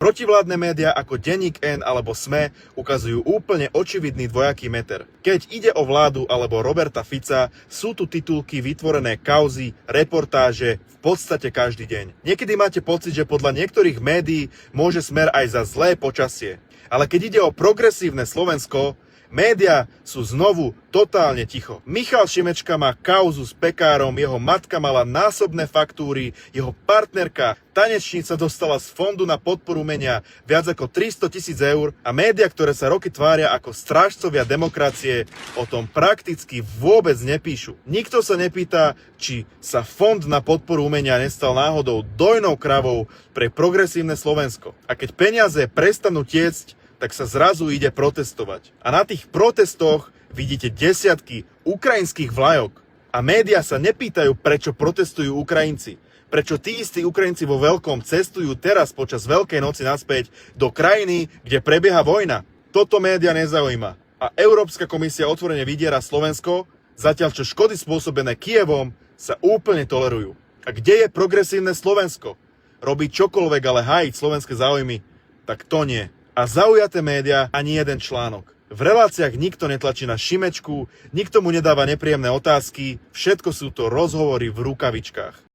Protivládne médiá ako Denník N alebo SME ukazujú úplne očividný dvojaký meter. Keď ide o vládu alebo Roberta Fica, sú tu titulky, vytvorené kauzy, reportáže v podstate každý deň. Niekedy máte pocit, že podľa niektorých médií môže Smer aj za zlé počasie. Ale keď ide o progresívne Slovensko, média sú znovu totálne ticho. Michal Šimečka má kauzu s pekárom, jeho matka mala násobné faktúry, jeho partnerka, tanečnica dostala z fondu na podporu umenia viac ako 300 000 eur a média, ktoré sa roky tvária ako strážcovia demokracie, o tom prakticky vôbec nepíšu. Nikto sa nepýta, či sa fond na podporu umenia nestal náhodou dojnou kravou pre progresívne Slovensko. A keď peniaze prestanú tiecť, tak sa zrazu ide protestovať. A na tých protestoch vidíte desiatky ukrajinských vlajok. A médiá sa nepýtajú, prečo protestujú Ukrajinci. Prečo tí istí Ukrajinci vo veľkom cestujú teraz počas Veľkej noci naspäť do krajiny, kde prebieha vojna. Toto média nezaujíma. A Európska komisia otvorene vydiera Slovensko, zatiaľ čo škody spôsobené Kyjevom sa úplne tolerujú. A kde je progresívne Slovensko? Robí čokoľvek, ale hájiť slovenské záujmy? Tak to nie. A zaujaté médiá ani jeden článok. V reláciách nikto netlačí na Šimečku, nikto mu nedáva nepríjemné otázky, všetko sú to rozhovory v rukavičkách.